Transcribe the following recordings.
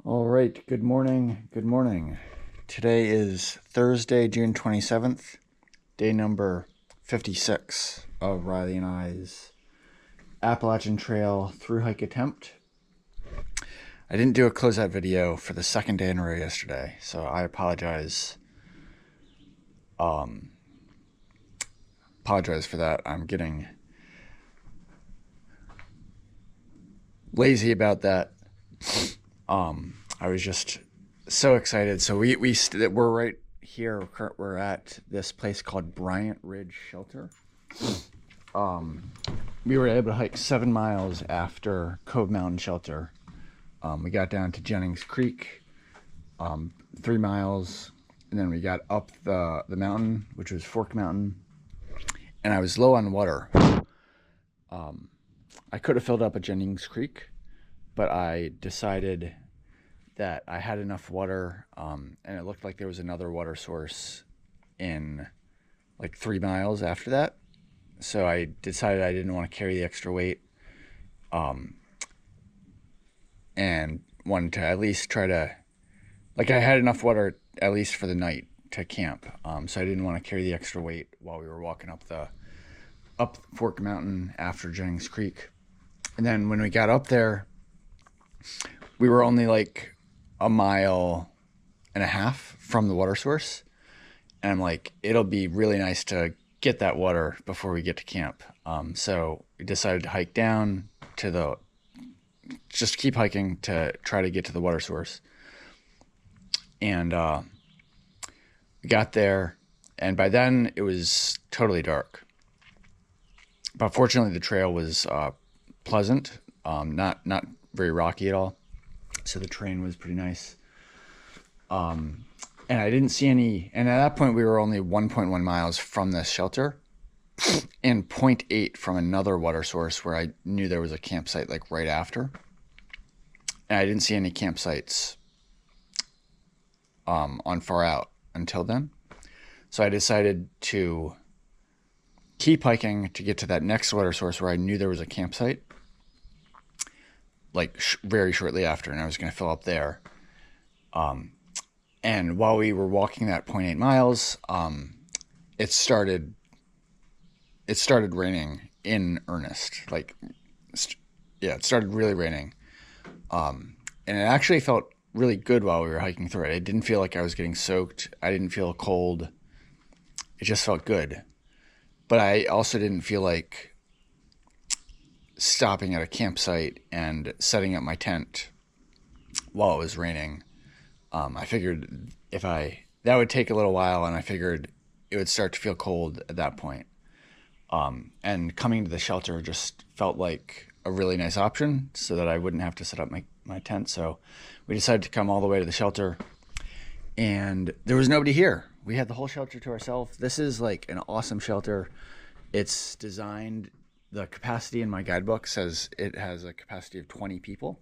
All right, good morning. Good morning. Today is Thursday, June 27th, day number 56 of Riley and I's Appalachian Trail through hike attempt. I didn't do a closeout video for the second day in a row yesterday, so I apologize. Apologize for that. I'm getting lazy about that. I was just so excited. So we're right here. We're at this place called Bryant Ridge Shelter. We were able to hike 7 miles after Cove Mountain Shelter. We got down to Jennings Creek, 3 miles, and then we got up the mountain, which was Fork Mountain, and I was low on water. I could have filled up at Jennings Creek, but I decided that I had enough water, and it looked like there was another water source in like 3 miles after that. So I decided I didn't want to carry the extra weight, and wanted to at least try to, like, I had enough water at least for the night to camp. So I didn't want to carry the extra weight while we were walking up Fork Mountain after Jennings Creek. And then when we got up there, we were only like 1.5 miles from the water source. And I'm like, it'll be really nice to get that water before we get to camp. So we decided to hike down to just keep hiking to try to get to the water source. And we got there, and by then it was totally dark. But fortunately the trail was pleasant, not very rocky at all. So the terrain was pretty nice. And I didn't see any, and at that point we were only 1.1 miles from this shelter and 0.8 from another water source where I knew there was a campsite like right after. And I didn't see any campsites on far out until then. So I decided to keep hiking to get to that next water source where I knew there was a campsite, like very shortly after, and I was going to fill up there. And while we were walking that 0.8 miles, it started raining in earnest. It started really raining. And it actually felt really good while we were hiking through it. It didn't feel like I was getting soaked. I didn't feel cold. It just felt good. But I also didn't feel like stopping at a campsite and setting up my tent while it was raining. I figured that would take a little while, and I figured it would start to feel cold at that point. And coming to the shelter just felt like a really nice option so that I wouldn't have to set up my tent. So we decided to come all the way to the shelter, and there was nobody here. We had the whole shelter to ourselves. This is like an awesome shelter. It's designed, the capacity in my guidebook says it has a capacity of 20 people.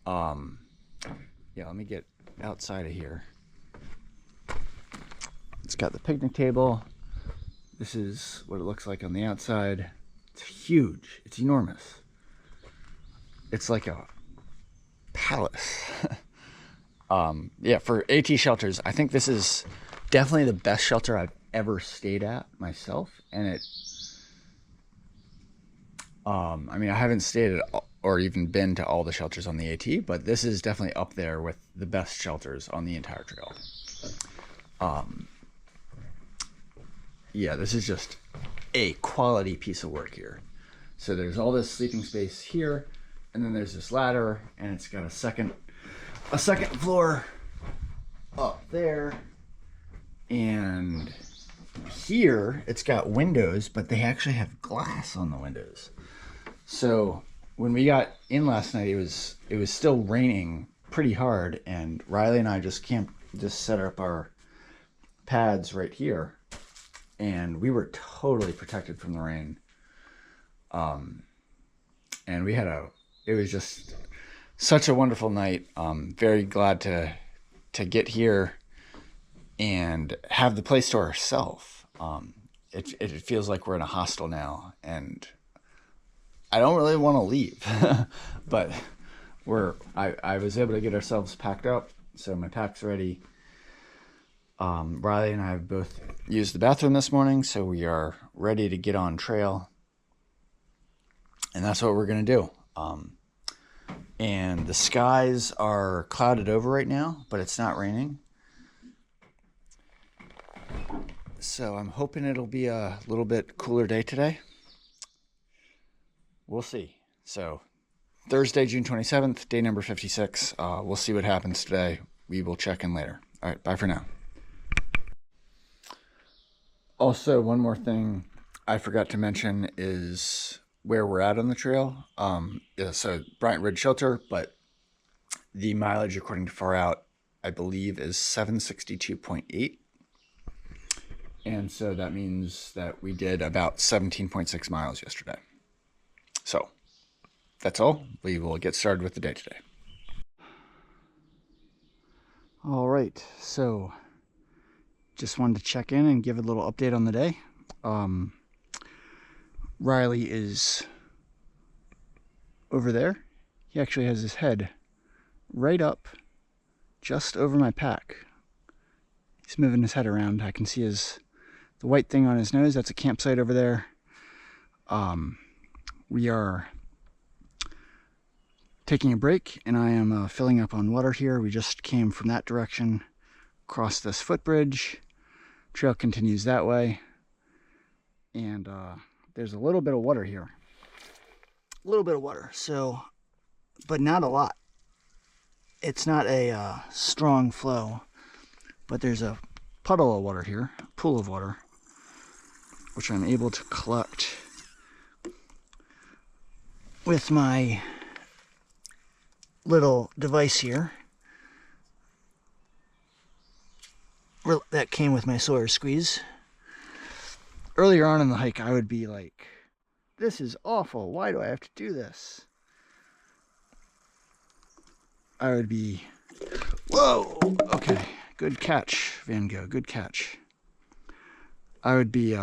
Let me get outside of here. It's got the picnic table. This is what it looks like on the outside. It's huge. It's enormous. It's like a palace. For AT shelters, I think this is definitely the best shelter I've ever stayed at myself. And I haven't stayed at or even been to all the shelters on the AT, but this is definitely up there with the best shelters on the entire trail. This is just a quality piece of work here. So there's all this sleeping space here, and then there's this ladder, and it's got a second floor up there, and here it's got windows, but they actually have glass on the windows. So when we got in last night, it was still raining pretty hard, and Riley and I just set up our pads right here, and we were totally protected from the rain. And it was just such a wonderful night. Very glad to get here and have the place to ourselves. It feels like we're in a hostel now, and I don't really want to leave, but I was able to get ourselves packed up, so my pack's ready. Riley and I have both used the bathroom this morning, so we are ready to get on trail. And that's what we're going to do. And the skies are clouded over right now, but it's not raining. So I'm hoping it'll be a little bit cooler day today. We'll see. So Thursday, June 27th, day number 56. We'll see what happens today. We will check in later. All right, bye for now. Also, one more thing I forgot to mention is where we're at on the trail. So Bryant Ridge Shelter, but the mileage according to Far Out, I believe, is 762.8. And so that means that we did about 17.6 miles yesterday. So that's all. We will get started with the day today. All right, so just wanted to check in and give a little update on the day. Riley is over there. He actually has his head right up just over my pack. He's moving his head around. I can see the white thing on his nose. That's a campsite over there. We are taking a break, and I am filling up on water here. We just came from that direction, across this footbridge. Trail continues that way, and there's a little bit of water here. A little bit of water, so, but not a lot. It's not a strong flow, but there's a puddle of water here, a pool of water, which I'm able to collect with my little device here that came with my Sawyer squeeze. Earlier on in the hike, I would be like, this is awful. Why do I have to do this? I would be, whoa, okay, good catch, Van Gogh, good catch. I would be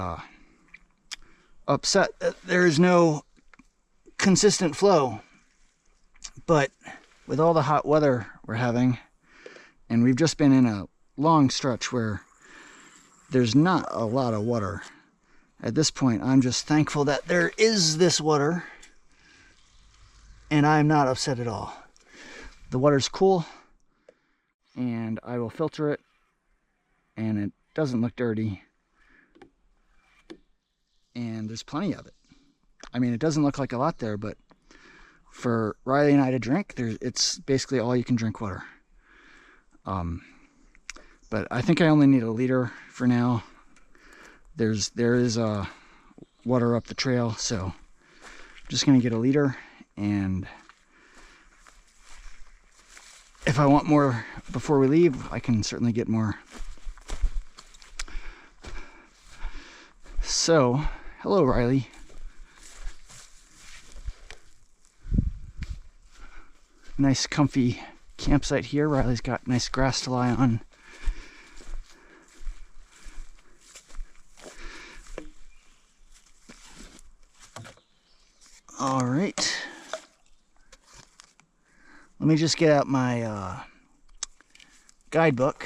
upset that there is no consistent flow, but with all the hot weather we're having, and we've just been in a long stretch where there's not a lot of water. At this point, I'm just thankful that there is this water, and I'm not upset at all. The water's cool, and I will filter it, and it doesn't look dirty, and there's plenty of it. I mean, it doesn't look like a lot there, but for Riley and I to drink, it's basically all you can drink water. But I think I only need a liter for now. There is water up the trail, so I'm just gonna get a liter, and if I want more before we leave, I can certainly get more. So, hello, Riley. Nice comfy campsite here. Riley's got nice grass to lie on. All right. Let me just get out my guidebook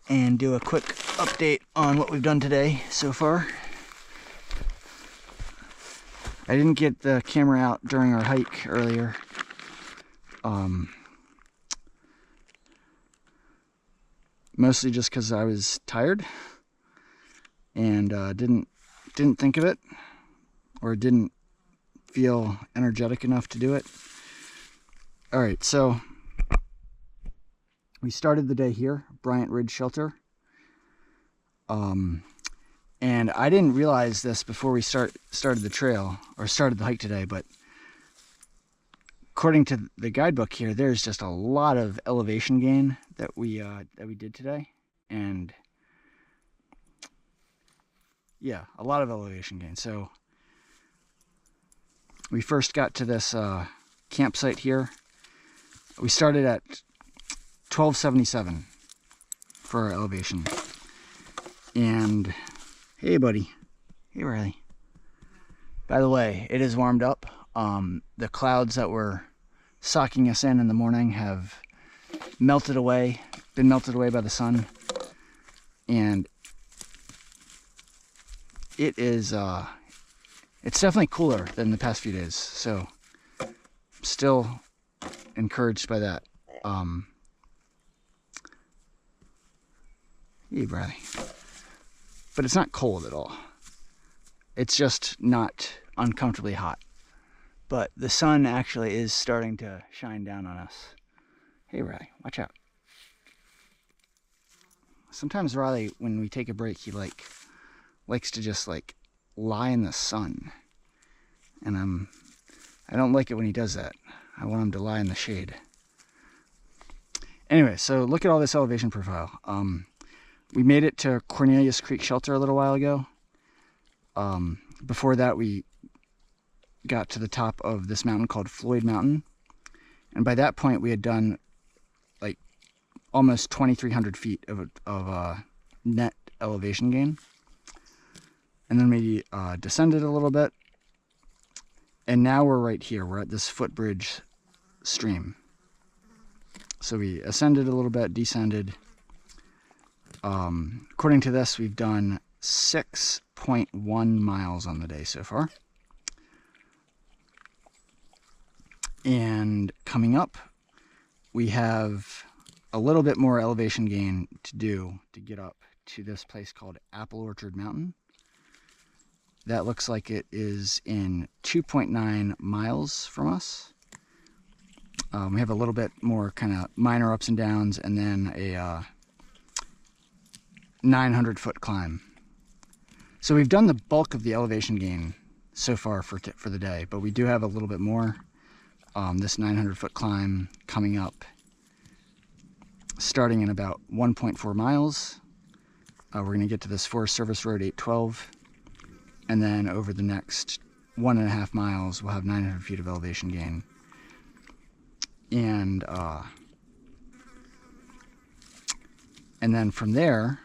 and do a quick update on what we've done today so far. I didn't get the camera out during our hike earlier. Mostly just because I was tired and didn't think of it, or didn't feel energetic enough to do it. All right, so we started the day here, Bryant Ridge Shelter. And I didn't realize this before we started the trail, or started the hike today, but according to the guidebook here, there's just a lot of elevation gain that we did today, and yeah, a lot of elevation gain. So we first got to this campsite here. We started at 1277 for our elevation, and hey, buddy, hey, Riley. By the way, it is warmed up. The clouds that were socking us in the morning have melted away, been melted away by the sun. And it is, it's definitely cooler than the past few days. So still encouraged by that. Hey, Bradley. But it's not cold at all. It's just not uncomfortably hot. But the sun actually is starting to shine down on us. Hey, Riley, watch out. Sometimes Riley, when we take a break, he likes to just lie in the sun. And I don't like it when he does that. I want him to lie in the shade. Anyway, so look at all this elevation profile. We made it to Cornelius Creek Shelter a little while ago. Before that, we got to the top of this mountain called Floyd Mountain. And by that point, we had done almost 2,300 feet of net elevation gain. And then we descended a little bit. And now we're right here. We're at this footbridge stream. So we ascended a little bit, descended. According to this, we've done 6.1 miles on the day so far. And coming up, we have a little bit more elevation gain to do to get up to this place called Apple Orchard Mountain. That looks like it is in 2.9 miles from us. We have a little bit more kind of minor ups and downs, and then a 900-foot climb. So we've done the bulk of the elevation gain so far for the day, but we do have a little bit more. This 900-foot climb coming up, starting in about 1.4 miles. We're going to get to this Forest Service Road 812, and then over the next 1.5 miles, we'll have 900 feet of elevation gain. And then from there,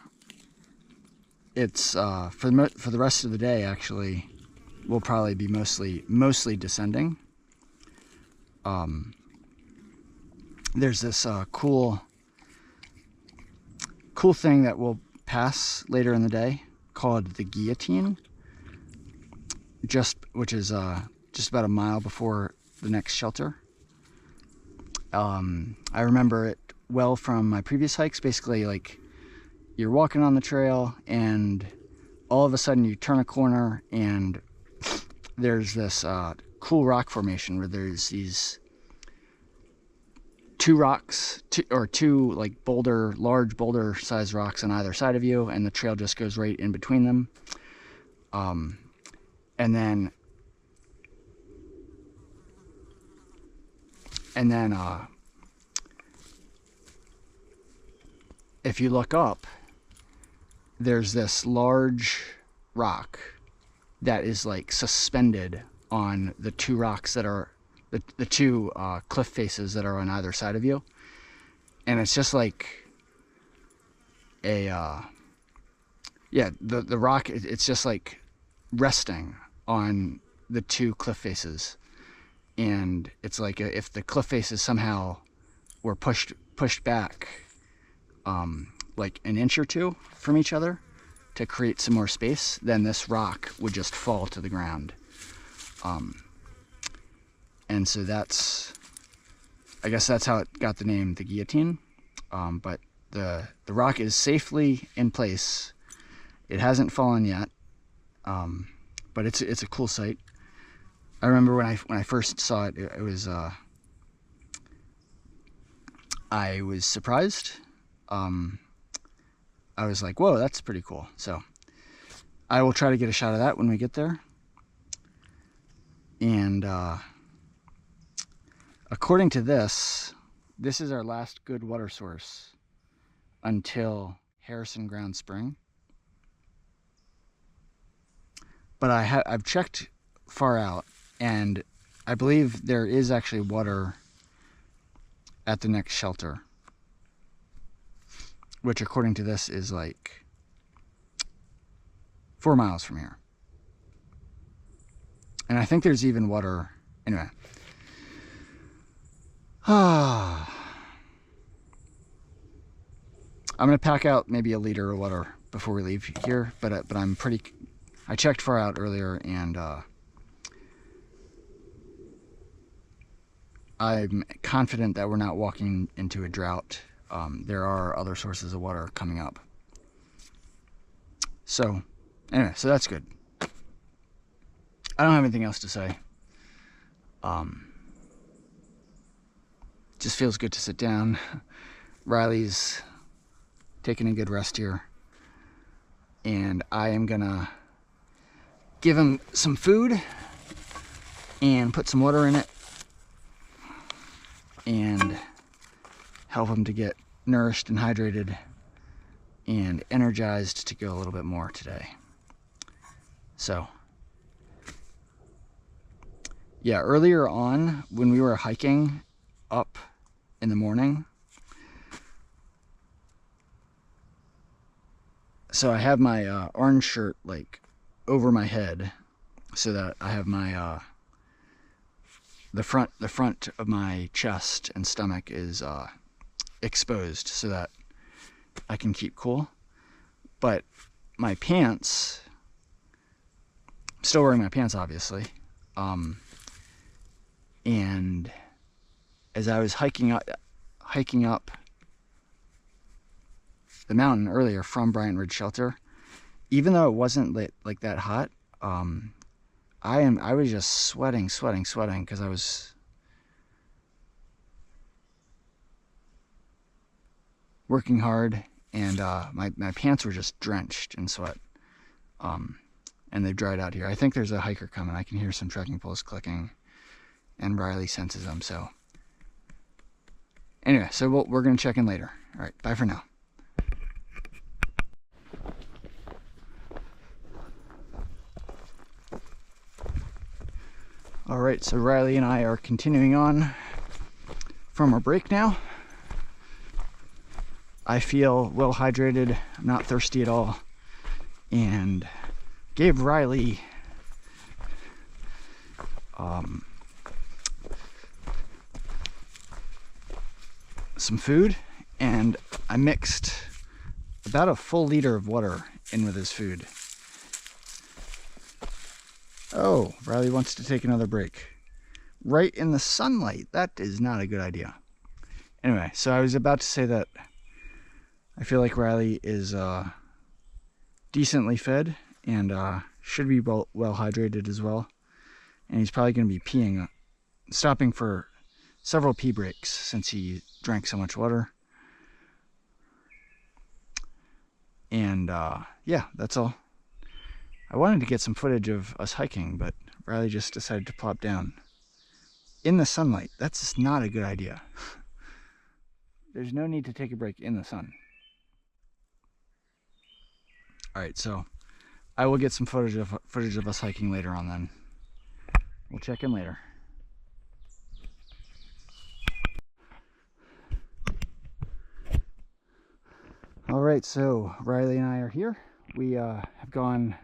it's for the rest of the day. Actually, we'll probably be mostly descending. There's this cool thing that we'll pass later in the day called the Guillotine, which is just about a mile before the next shelter. I remember it well from my previous hikes. Basically, you're walking on the trail and all of a sudden you turn a corner and there's this cool rock formation where there's these two rocks, two large boulder sized rocks on either side of you, and the trail just goes right in between them. And then if you look up, there's this large rock that is suspended on the two rocks that are the two cliff faces that are on either side of you. And it's just the rock, it's just resting on the two cliff faces. And it's if the cliff faces somehow were pushed back an inch or two from each other to create some more space, then this rock would just fall to the ground. And so I guess that's how it got the name, the Guillotine. But the rock is safely in place. It hasn't fallen yet, but it's a cool sight. I remember when I first saw it, I was surprised. I was like, whoa, that's pretty cool. So I will try to get a shot of that when we get there. And according to this is our last good water source until Harrison Ground Spring. But I've checked far out, and I believe there is actually water at the next shelter, which according to this is 4 miles from here. And I think there's even water. Anyway, I'm gonna pack out maybe a liter of water before we leave here, but I checked far out earlier, and I'm confident that we're not walking into a drought. There are other sources of water coming up. So anyway, so that's good. I don't have anything else to say. Just feels good to sit down. Riley's taking a good rest here, and I am gonna give him some food and put some water in it and help him to get nourished and hydrated and energized to go a little bit more today. So yeah, earlier on when we were hiking up in the morning, so I have my orange shirt like over my head so that I have my the front of my chest and stomach is exposed so that I can keep cool. But my pants, I'm still wearing my pants obviously, and as I was hiking up the mountain earlier from Bryant Ridge Shelter, even though it wasn't like that hot, I was just sweating because I was working hard, and my pants were just drenched in sweat, and they've dried out here. I think there's a hiker coming. I can hear some trekking poles clicking, and Riley senses them. So anyway, so we're gonna check in later. All right, bye for now. All right, so Riley and I are continuing on from our break now. I feel well hydrated, not thirsty at all, and gave Riley some food, and I mixed about a full liter of water in with his food. Oh, Riley wants to take another break. Right in the sunlight. That is not a good idea. Anyway, so I was about to say that I feel like Riley is decently fed and should be well hydrated as well. And he's probably going to be peeing, stopping for several pee breaks since he drank so much water. And yeah, that's all. I wanted to get some footage of us hiking, but Riley just decided to plop down in the sunlight. That's just not a good idea. There's no need to take a break in the sun. All right, so I will get some footage of us hiking later on then. We'll check in later. All right, so Riley and I are here. We have gone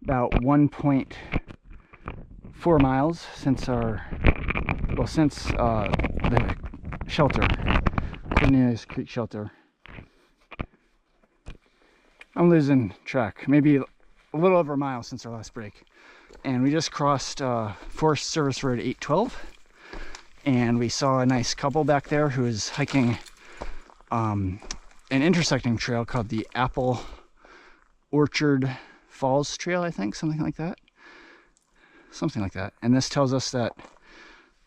about 1.4 miles since the shelter, Cornelius Creek Shelter. I'm losing track. Maybe a little over a mile since our last break. And we just crossed Forest Service Road 812. And we saw a nice couple back there who is hiking an intersecting trail called the Apple Orchard Falls Trail, I think, something like that. And this tells us that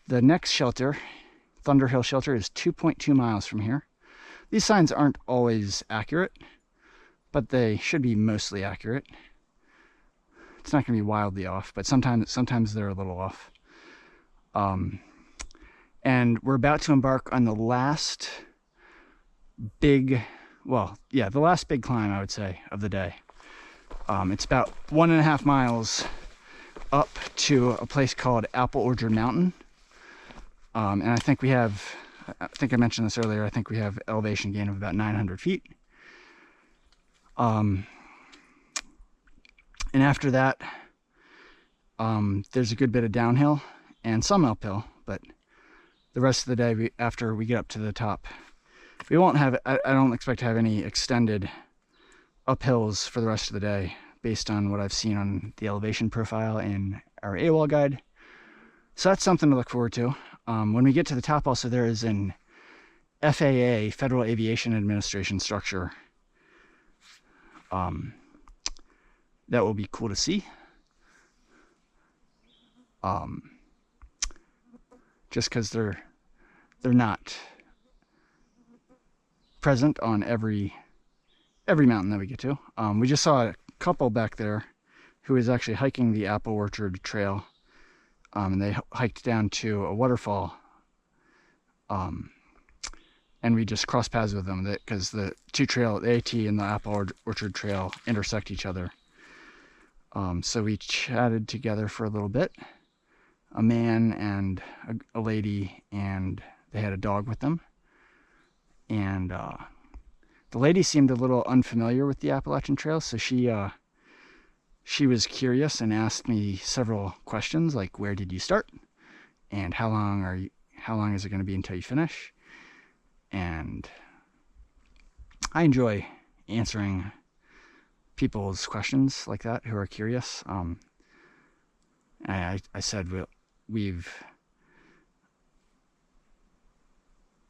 the next shelter, Thunder Hill Shelter, is 2.2 miles from here. These signs aren't always accurate, but they should be mostly accurate. It's not going to be wildly off, but sometimes they're a little off. And we're about to embark on the last big climb, I would say, of the day. It's about 1.5 miles up to a place called Apple Orchard Mountain. And I think I mentioned this earlier, I think we have elevation gain of about 900 feet. And after that, there's a good bit of downhill and some uphill, but the rest of the day after we get up to the top. We won't have, I don't expect to have any extended uphills for the rest of the day based on what I've seen on the elevation profile in our AWOL guide. So that's something to look forward to. When we get to the top also, there is an FAA, Federal Aviation Administration structure. That will be cool to see. Just because they're not present on every mountain that we get to. We just saw a couple back there who was actually hiking the Apple Orchard Trail, and they hiked down to a waterfall, and we just crossed paths with them because the two trail, the AT and the Apple Orchard Trail, intersect each other. So we chatted together for a little bit, a man and a lady, and they had a dog with them. And the lady seemed a little unfamiliar with the Appalachian Trail, so she was curious and asked me several questions, like, where did you start? And how long is it going to be until you finish? And I enjoy answering people's questions like that who are curious. I said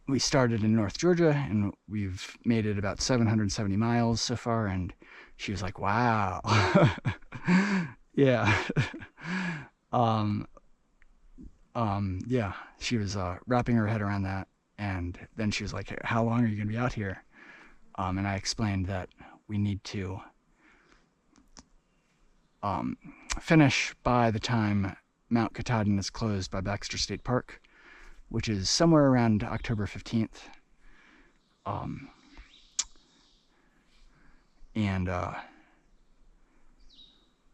we started in North Georgia and we've made it about 770 miles so far, and she was like, wow. Yeah. Yeah, she was wrapping her head around that, and then she was like, how long are you going to be out here? And I explained that we need to finish by the time Mount Katahdin is closed by Baxter State Park, which is somewhere around October 15th.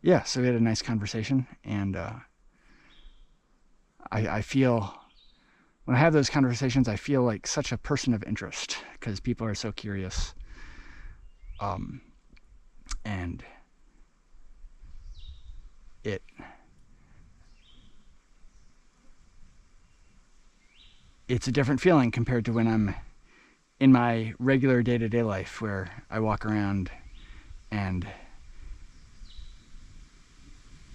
Yeah, so we had a nice conversation, and I feel, when I have those conversations, I feel like such a person of interest, because people are so curious. And it's a different feeling compared to when I'm in my regular day-to-day life, where I walk around and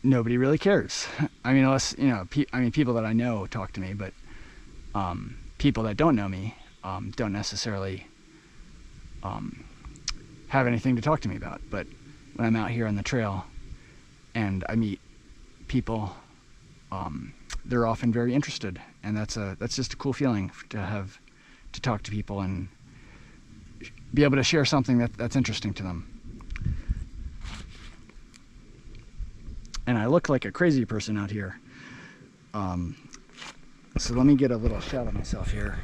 nobody really cares. I mean, unless, people that I know talk to me, but people that don't know me don't necessarily have anything to talk to me about. But when I'm out here on the trail and I meet people, they're often very interested, and that's just a cool feeling to talk to people and be able to share something that's interesting to them. And I look like a crazy person out here. So let me get a little shot of myself here.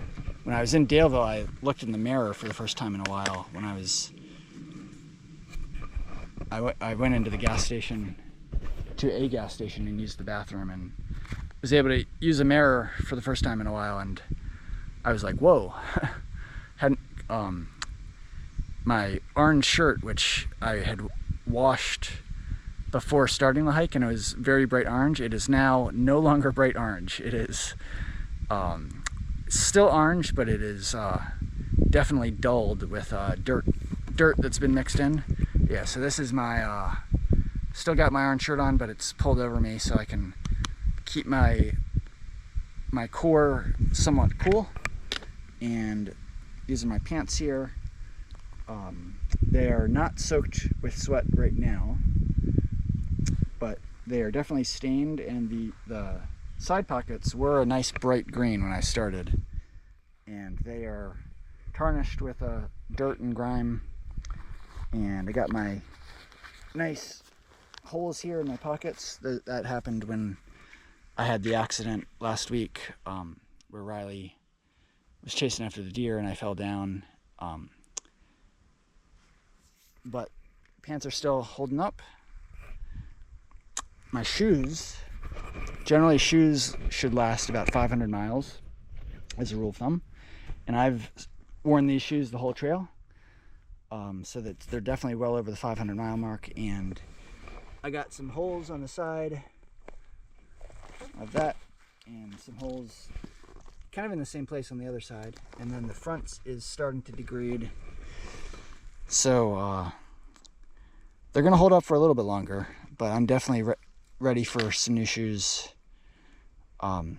When I was in Daleville, I looked in the mirror for the first time in a while. When I went into the gas station, to a gas station, and used the bathroom, and was able to use a mirror for the first time in a while, and I was like, whoa. Hadn't my orange shirt, which I had washed before starting the hike, and it was very bright orange. It is now no longer bright orange. It is still orange, but it is definitely dulled with dirt that's been mixed in. Yeah, so this is my still got my orange shirt on, but it's pulled over me so I can keep my core somewhat cool. And these are my pants here. They are not soaked with sweat right now, but they are definitely stained, and the side pockets were a nice bright green when I started, and they are tarnished with dirt and grime. And I got my nice holes here in my pockets. That happened when I had the accident last week, where Riley was chasing after the deer and I fell down. But pants are still holding up. My shoes, generally shoes should last about 500 miles as a rule of thumb, and I've worn these shoes the whole trail, so that they're definitely well over the 500 mile mark. And I got some holes on the side of that, and some holes kind of in the same place on the other side, and then the front is starting to degrade. So they're gonna hold up for a little bit longer, but I'm definitely ready for some new shoes. I'm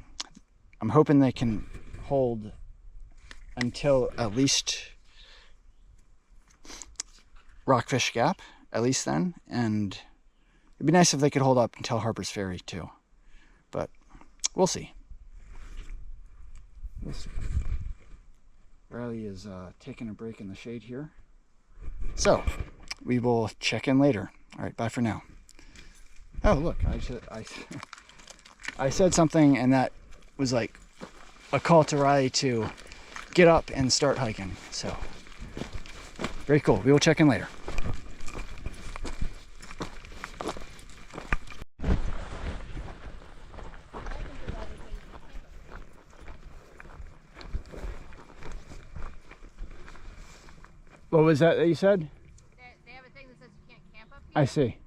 hoping they can hold until at least Rockfish Gap, at least then, and it'd be nice if they could hold up until Harper's Ferry too, but we'll see. Riley is taking a break in the shade here, so we will check in later. All right, bye for now. Oh, look, I said something, and that was like a call to Riley to get up and start hiking. So very cool. We will check in later. What was that you said? They have a thing that says you can't camp up here. I see.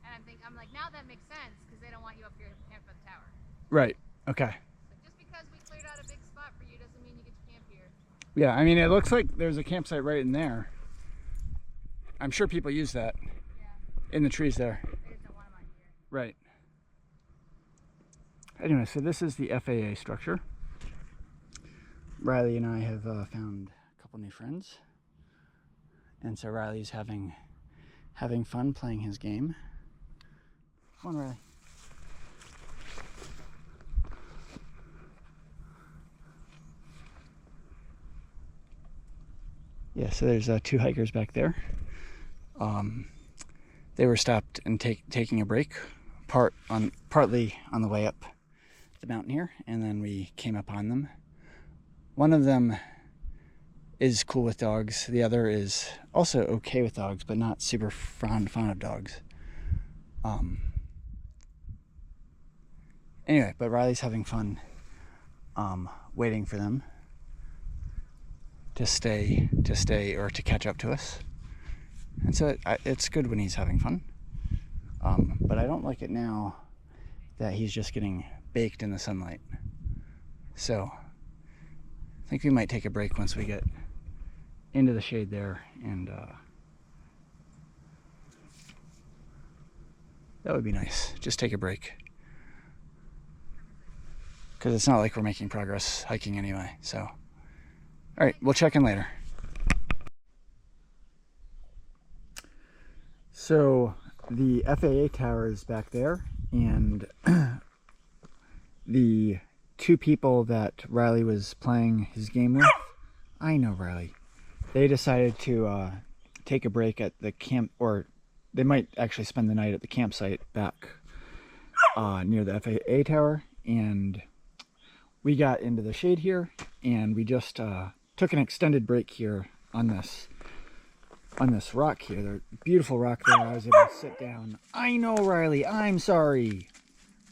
And I'm like, now that makes sense because they don't want you up here to camp at the tower. Right. Okay. So just because we cleared out a big spot for you doesn't mean you get to camp here. Yeah, I mean, it looks like there's a campsite right in there. I'm sure people use that. Yeah. In the trees there. They just don't want them on here. Right. Anyway, so this is the FAA structure. Riley and I have found a couple new friends. And so Riley's having fun playing his game. Come on, Riley. Yeah, so there's two hikers back there. They were stopped and taking a break, partly on the way up the mountain here, and then we came upon them. One of them is cool with dogs. The other is also okay with dogs, but not super fond of dogs. Anyway, but Riley's having fun waiting for them to stay or to catch up to us. And so it's good when he's having fun. But I don't like it now that he's just getting baked in the sunlight. So I think we might take a break once we get into the shade there, and that would be nice. Just take a break, because it's not like we're making progress hiking anyway. So all right, we'll check in later. So the FAA tower is back there, and the two people that Riley was playing his game with, I know Riley, they decided to take a break at the camp, or they might actually spend the night at the campsite back near the FAA tower. And we got into the shade here, and we just took an extended break here on this rock here. The beautiful rock there. I was able to sit down. I know, Riley, I'm sorry.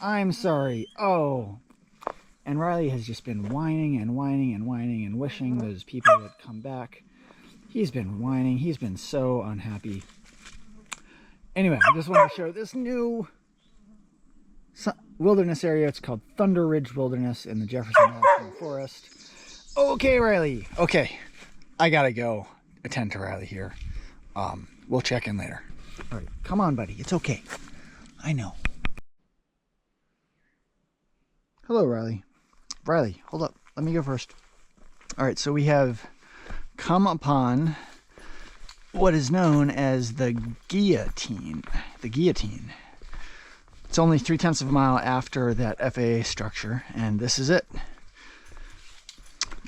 Oh. And Riley has just been whining and whining and whining and wishing those people would come back. He's been whining. He's been so unhappy. Anyway, I just want to show this new wilderness area. It's called Thunder Ridge Wilderness in the Jefferson National Forest. Okay, Riley. Okay, I gotta go attend to Riley here. We'll check in later. All right, come on, buddy. It's okay. I know. Hello, Riley. Riley, hold up. Let me go first. All right, so we have come upon what is known as the guillotine. The guillotine. It's only 3/10 of a mile after that FAA structure, and this is it.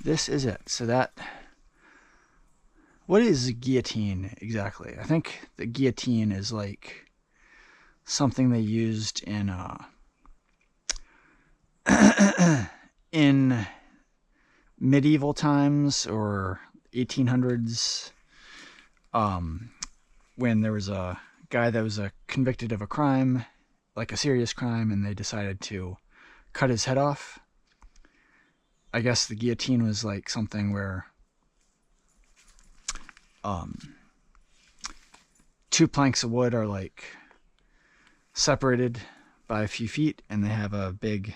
This is it. So that... What is a guillotine exactly? I think the guillotine is like something they used in in medieval times or 1800s, when there was a guy that was convicted of a crime, like a serious crime, and they decided to cut his head off. I guess the guillotine was like something where two planks of wood are like separated by a few feet, and they have a big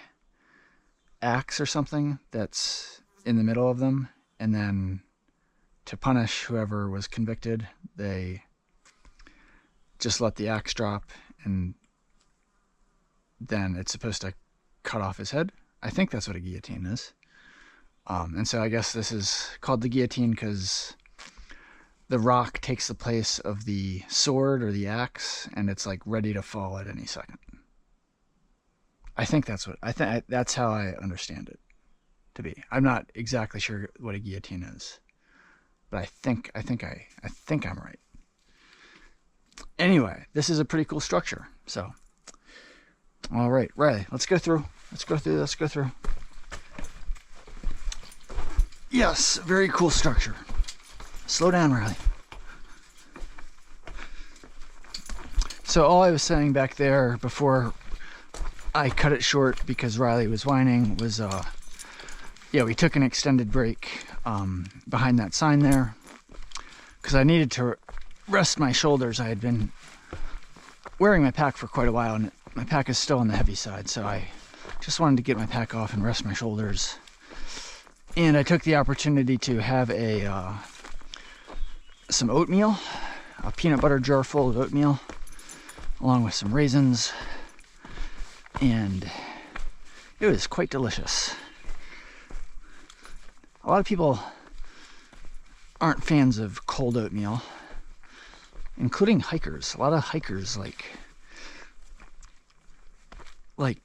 axe or something that's in the middle of them, and then to punish whoever was convicted, they just let the axe drop, and then it's supposed to cut off his head. I think that's what a guillotine is. And so I guess this is called the guillotine because the rock takes the place of the sword or the axe, and it's like ready to fall at any second. I think that's how I understand it to be. I'm not exactly sure what a guillotine is, but I think I'm right. Anyway, this is a pretty cool structure. So, all right, Riley, let's go through. Yes, very cool structure. Slow down, Riley. So all I was saying back there before I cut it short because Riley was whining was, we took an extended break behind that sign there because I needed to rest my shoulders. I had been wearing my pack for quite a while, and my pack is still on the heavy side, so I just wanted to get my pack off and rest my shoulders. And I took the opportunity to have some oatmeal, a peanut butter jar full of oatmeal, along with some raisins, and it was quite delicious. A lot of people aren't fans of cold oatmeal, including hikers. A lot of hikers like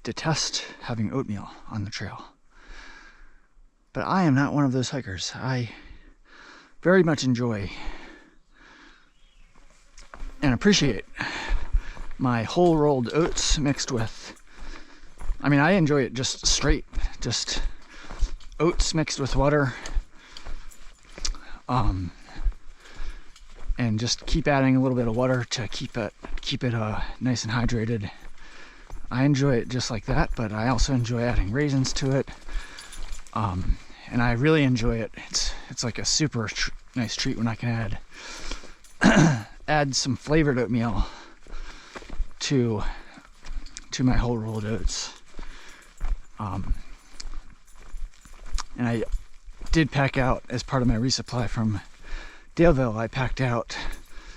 detest having oatmeal on the trail. But I am not one of those hikers. I very much enjoy and appreciate my whole rolled oats mixed with, I enjoy it just straight, just oats mixed with water, and just keep adding a little bit of water to keep it nice and hydrated. I enjoy it just like that, but I also enjoy adding raisins to it. And I really enjoy it. It's like a super nice treat when I can add some flavored oatmeal to my whole rolled oats. And I did pack out, as part of my resupply from Daleville, I packed out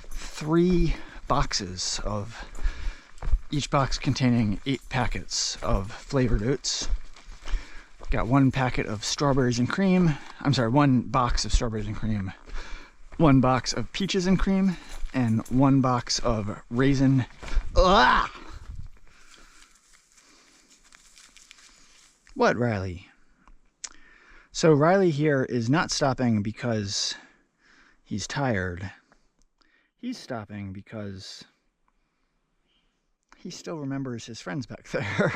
3 boxes of, each box containing 8 packets of flavored oats. Got 1 packet of strawberries and cream. 1 box of strawberries and cream. 1 box of peaches and cream. And 1 box of raisin. Ah! What, Riley? So Riley here is not stopping because he's tired. He's stopping because he still remembers his friends back there.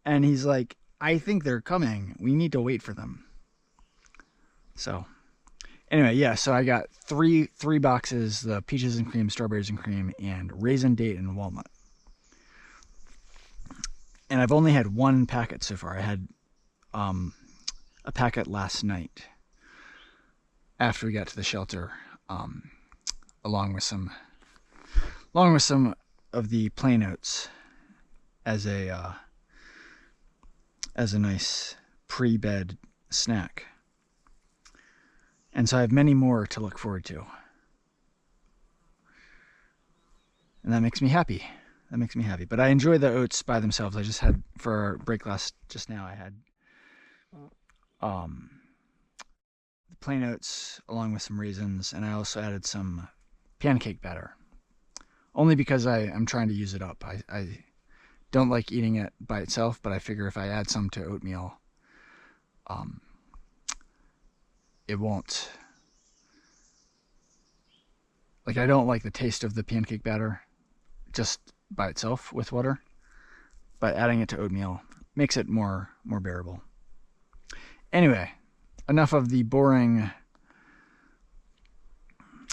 And he's like, I think they're coming. We need to wait for them. So, anyway, yeah, so I got three boxes, the peaches and cream, strawberries and cream, and raisin, date, and walnut. And I've only had 1 packet so far. I had a packet last night after we got to the shelter, along with some of the plain oats as a nice pre-bed snack. And so I have many more to look forward to. And that makes me happy. But I enjoy the oats by themselves. I just had, for our break just now, I had the plain oats along with some raisins, and I also added some pancake batter. Only because I'm trying to use it up. I don't like eating it by itself, but I figure if I add some to oatmeal, it won't, I don't like the taste of the pancake batter just by itself with water, but adding it to oatmeal makes it more bearable. Anyway, enough of the boring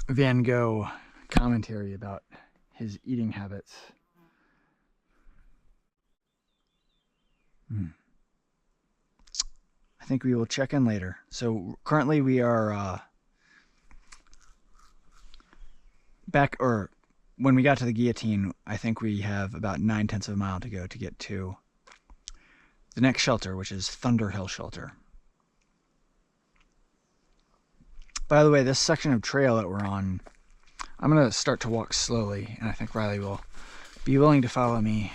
Van Gogh commentary about his eating habits. I think we will check in later. So currently we are back, or when we got to the guillotine, I think we have about 9/10 of a mile to go to get to the next shelter, which is Thunder Hill Shelter. By the way, this section of trail that we're on, I'm going to start to walk slowly, and I think Riley will be willing to follow me.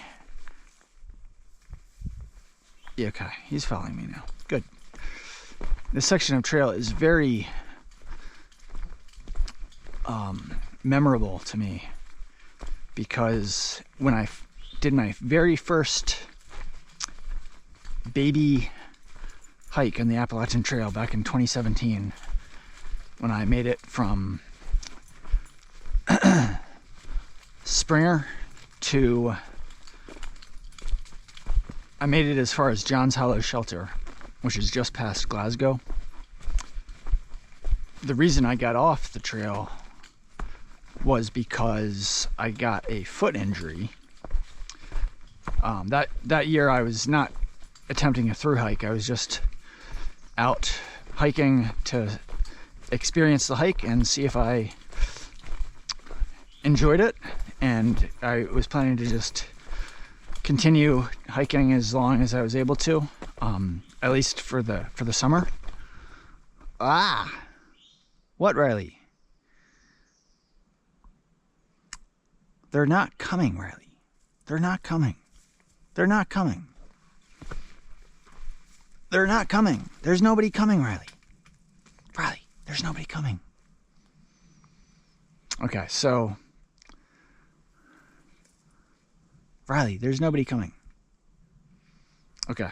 Yeah, okay, he's following me now. Good. This section of trail is very memorable to me because when I did my very first baby hike on the Appalachian Trail back in 2017, when I made it from Springer to, I made it as far as John's Hollow Shelter, which is just past Glasgow. The reason I got off the trail was because I got a foot injury. That year I was not attempting a through hike. I was just out hiking to experience the hike and see if I enjoyed it. And I was planning to just continue hiking as long as I was able to, at least for the summer. What, Riley? They're not coming, Riley. They're not coming. They're not coming. They're not coming. There's nobody coming, Riley. Riley, there's nobody coming. Okay, so Riley, there's nobody coming. Okay.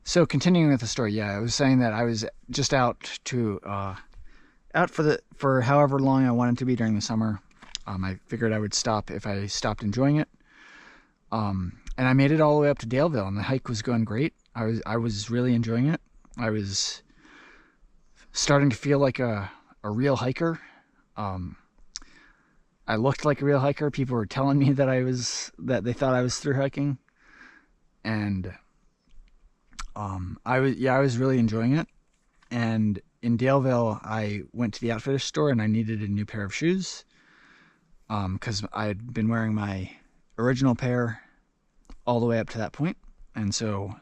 So continuing with the story, yeah, I was saying that I was just out for however long I wanted to be during the summer. I figured I would stop if I stopped enjoying it. And I made it all the way up to Daleville, and the hike was going great. I was really enjoying it. I was starting to feel like a real hiker. I looked like a real hiker. People were telling me that they thought I was through hiking, and I was really enjoying it. And in Daleville, I went to the outfitter store and I needed a new pair of shoes, because I had been wearing my original pair all the way up to that point, and so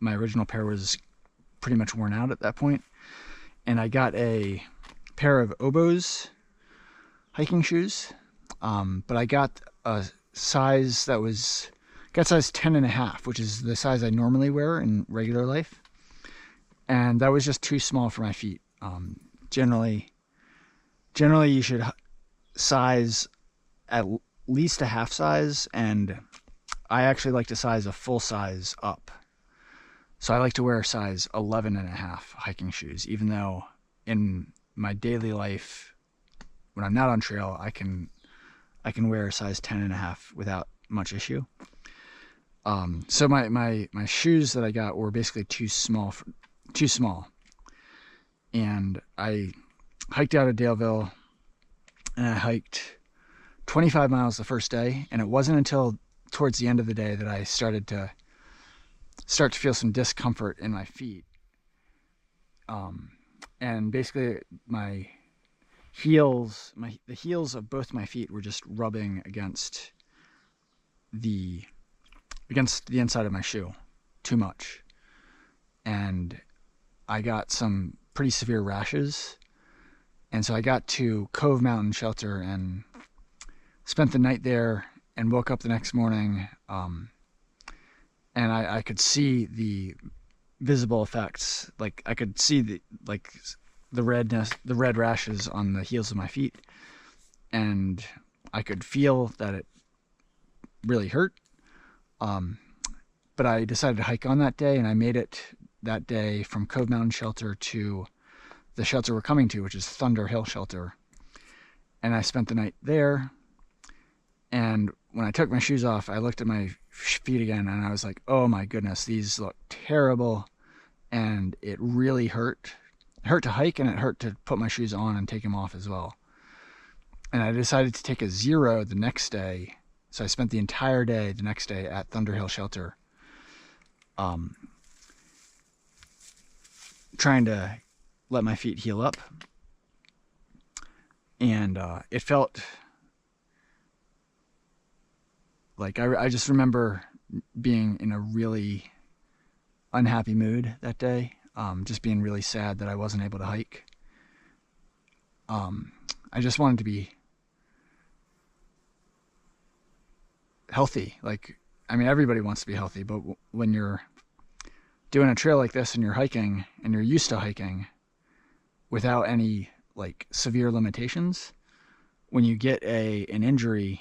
my original pair was pretty much worn out at that point. And I got a pair of Oboz hiking shoes, but I got a size that got size 10.5, which is the size I normally wear in regular life, and that was just too small for my feet. Generally you should size at least a half size, and I actually like to size a full size up. So I like to wear size 11.5 hiking shoes, even though in my daily life, when I'm not on trail, I can wear a size 10.5 without much issue. So my shoes that I got were basically too small, and I hiked out of Daleville, and I hiked 25 miles the first day, and it wasn't until towards the end of the day that I started to feel some discomfort in my feet. And basically the heels of both my feet were just rubbing against the inside of my shoe too much. And I got some pretty severe rashes. And so I got to Cove Mountain Shelter and spent the night there and woke up the next morning. And I could see the visible effects. Like I could see the red rashes on the heels of my feet. And I could feel that it really hurt. But I decided to hike on that day, and I made it that day from Cove Mountain Shelter to the shelter we're coming to, which is Thunder Hill Shelter. And I spent the night there. And when I took my shoes off, I looked at my feet again, and I was like, oh my goodness, these look terrible. And it really hurt. It hurt to hike, and it hurt to put my shoes on and take them off as well. And I decided to take a 0 the next day. So I spent the entire day the next day at Thunder Hill Shelter, trying to let my feet heal up. And it felt like I just remember being in a really unhappy mood that day, just being really sad that I wasn't able to hike. I just wanted to be healthy. Like, I mean, everybody wants to be healthy, but when you're doing a trail like this and you're hiking and you're used to hiking without any like severe limitations, when you get an injury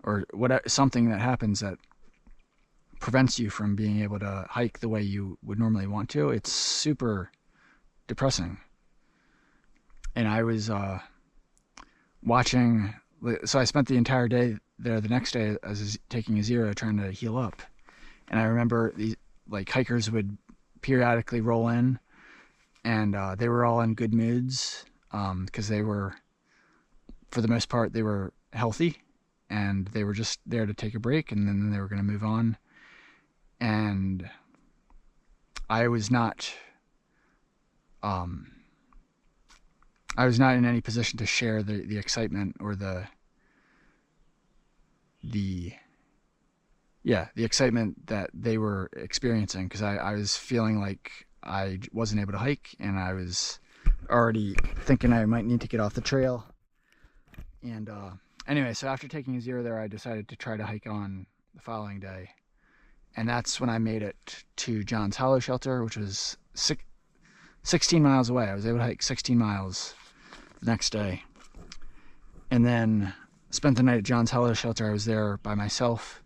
or something that happens that prevents you from being able to hike the way you would normally want to, it's super depressing. And I was watching, so I spent the entire day there. The next day I was taking a zero trying to heal up, and I remember these like hikers would periodically roll in, and they were all in good moods because they were, for the most part, they were healthy and they were just there to take a break, and then they were going to move on. And I was not in any position to share the excitement or the excitement that they were experiencing, because I was feeling like I wasn't able to hike, and I was already thinking I might need to get off the trail. And anyway, so after taking a zero there, I decided to try to hike on the following day. And that's when I made it to John's Hollow Shelter, which was 16 miles away. I was able to hike 16 miles the next day. And then spent the night at John's Hollow Shelter. I was there by myself.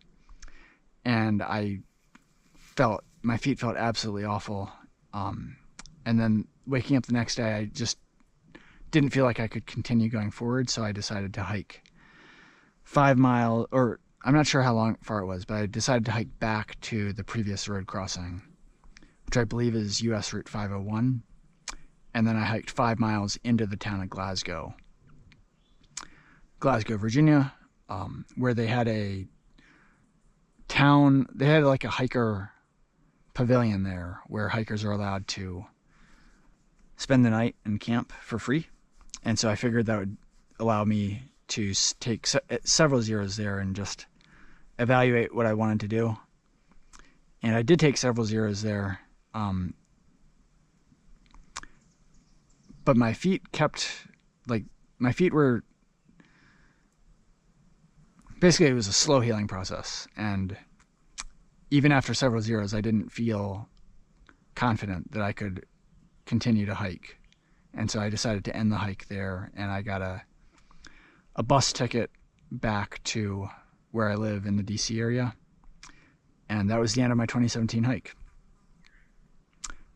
And my feet felt absolutely awful. And then waking up the next day, I just didn't feel like I could continue going forward. So I decided to hike 5 miles, or I'm not sure how far it was, but I decided to hike back to the previous road crossing, which I believe is US Route 501. And then I hiked 5 miles into the town of Glasgow, Virginia, where they had like a hiker pavilion there where hikers are allowed to spend the night and camp for free. And so I figured that would allow me to take several zeros there and just evaluate what I wanted to do. And I did take several zeros there. But my feet were, basically it was a slow healing process. And even after several zeros, I didn't feel confident that I could continue to hike. And so I decided to end the hike there, and I got a bus ticket back to where I live in the DC area. And that was the end of my 2017 hike.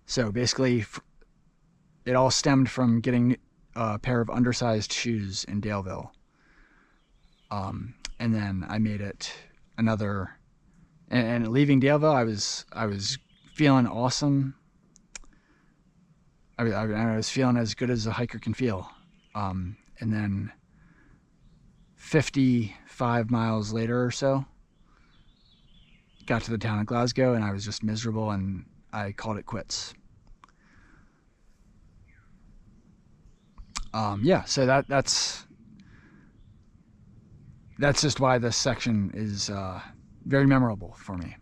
So basically, it all stemmed from getting a pair of undersized shoes in Daleville. And then I made it and leaving Daleville, I was feeling awesome. I was feeling as good as a hiker can feel. And then 55 miles later or so, got to the town of Glasgow, and I was just miserable, and I called it quits. So that's just why this section is very memorable for me.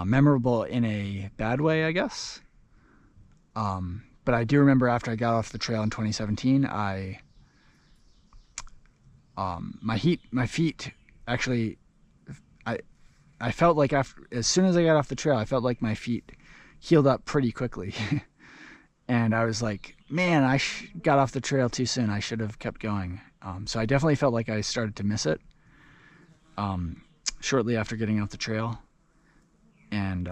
Memorable in a bad way, I guess. But I do remember after I got off the trail in 2017, my feet actually, I felt like as soon as I got off the trail, I felt like my feet healed up pretty quickly. And I was like, man, I got off the trail too soon. I should have kept going. So I definitely felt like I started to miss it shortly after getting off the trail. And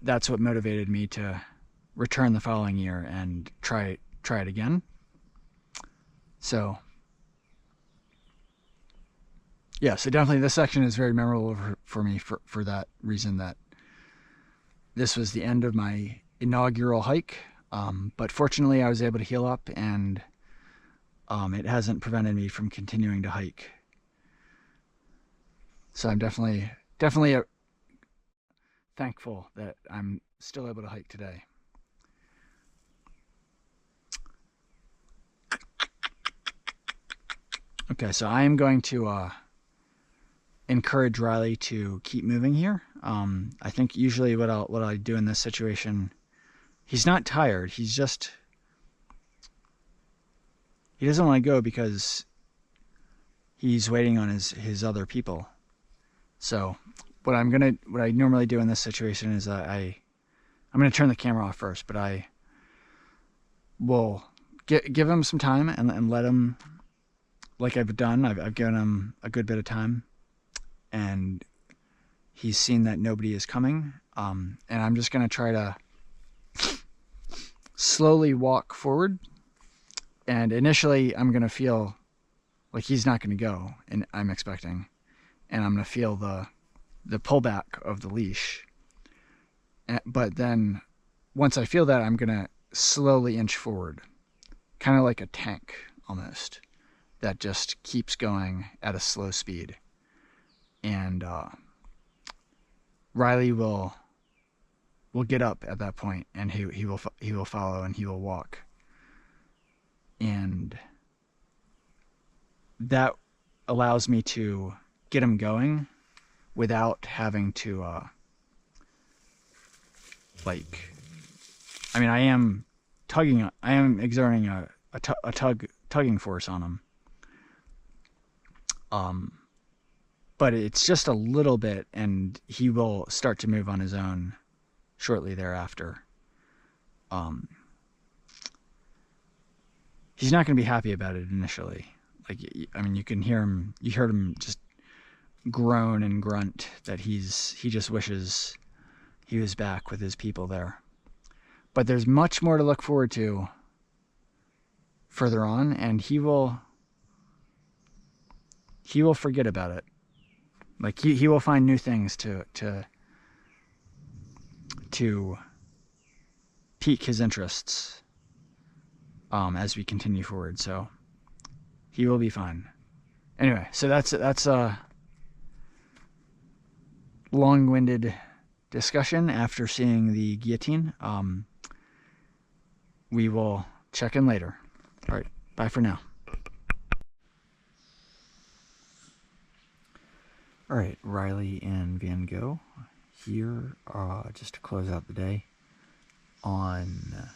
that's what motivated me to return the following year and try it again. So yeah, so definitely this section is very memorable for me for that reason, that this was the end of my inaugural hike. But fortunately I was able to heal up, and it hasn't prevented me from continuing to hike. So I'm definitely thankful that I'm still able to hike today. Okay, so I am going to encourage Riley to keep moving here. I think usually what I do in this situation, he's not tired. He doesn't want to go because he's waiting on his other people. So what I normally do in this situation is I'm gonna turn the camera off first, but I will give him some time and let him, like I've done. I've given him a good bit of time, and he's seen that nobody is coming. And I'm just gonna try to slowly walk forward. And initially, I'm gonna feel like he's not gonna go, and I'm expecting, and I'm gonna feel the pullback of the leash. But then, once I feel that, I'm gonna slowly inch forward, kind of like a tank almost, that just keeps going at a slow speed. And Riley will get up at that point, and he will follow, and he will walk. And that allows me to get him going without having to I am exerting a tugging force on him. But it's just a little bit, and he will start to move on his own shortly thereafter. He's not going to be happy about it initially. You heard him just groan and grunt that he just wishes he was back with his people there. But there's much more to look forward to further on, and he will forget about it. Like he will find new things to pique his interests as we continue forward. So he will be fine. Anyway, so that's a long-winded discussion after seeing the guillotine. We will check in later. All right, bye for now. All right, Riley and Van Gogh here just to close out the day on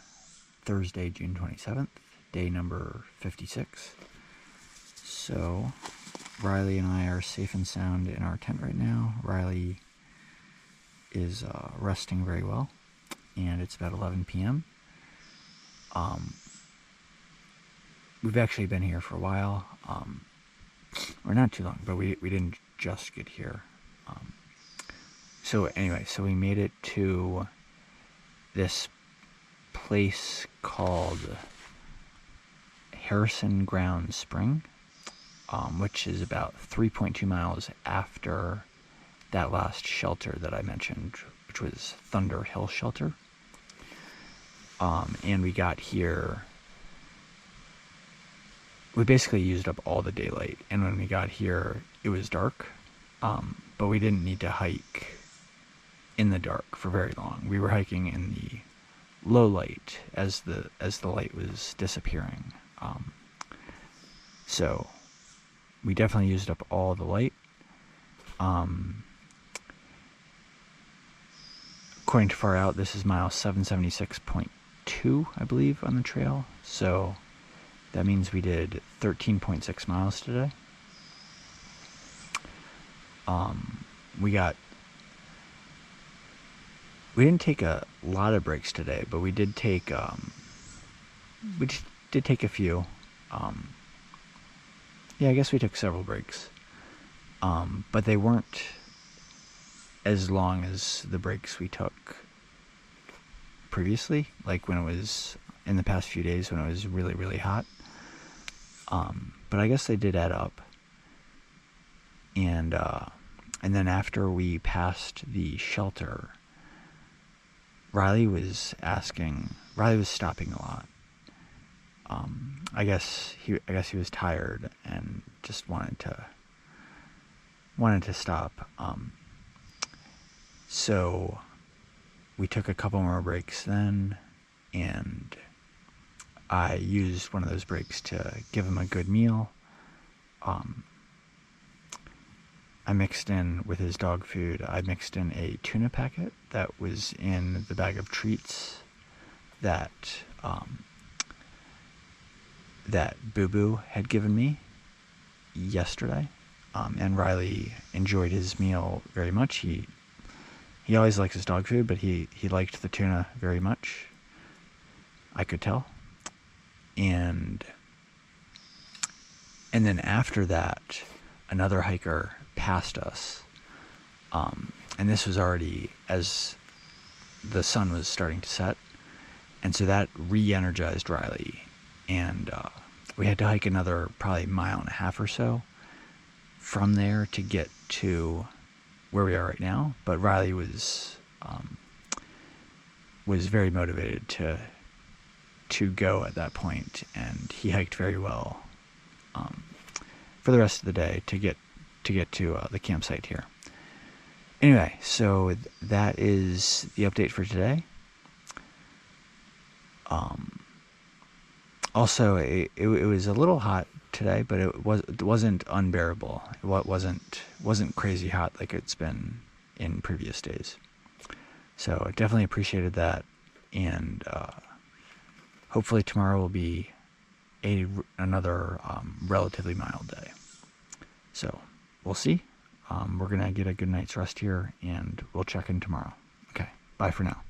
Thursday, June 27th, day number 56. So Riley and I are safe and sound in our tent right now. Riley is resting very well, and it's about 11 p.m. We've actually been here for a while, or not too long, but we didn't just get here. So anyway, so we made it to this place called Harrison Ground Spring, which is about 3.2 miles after that last shelter that I mentioned, which was Thunder Hill Shelter. And we got here, we basically used up all the daylight, and when we got here it was dark, but we didn't need to hike in the dark for very long. We were hiking in the low light as the light was disappearing. So we definitely used up all the light. According to Far Out, this is mile 776.2, I believe, on the trail. So that means we did 13.6 miles today. We didn't take a lot of breaks today, but we did take a few. Yeah, I guess we took several breaks. But they weren't as long as the breaks we took previously, like when it was in the past few days when it was really, really hot. But I guess they did add up. And then after we passed the shelter, Riley was stopping a lot. I guess he was tired and just wanted to stop. So we took a couple more breaks then, and I used one of those breaks to give him a good meal. I mixed in with his dog food. I mixed in a tuna packet that was in the bag of treats that that Boo Boo had given me yesterday, and Riley enjoyed his meal very much. He always likes his dog food, but he liked the tuna very much. I could tell. And then after that, another hiker passed us. And this was already as the sun was starting to set. And so that re-energized Riley. And we had to hike another probably mile and a half or so from there to get to where we are right now. But Riley was very motivated to go at that point, and he hiked very well for the rest of the day to get to the campsite here. Anyway, so that is the update for today. Also, it was a little hot today, but it wasn't unbearable. It wasn't crazy hot like it's been in previous days. So I definitely appreciated that, and hopefully tomorrow will be another relatively mild day. So we'll see. We're gonna get a good night's rest here, and we'll check in tomorrow. Okay, bye for now.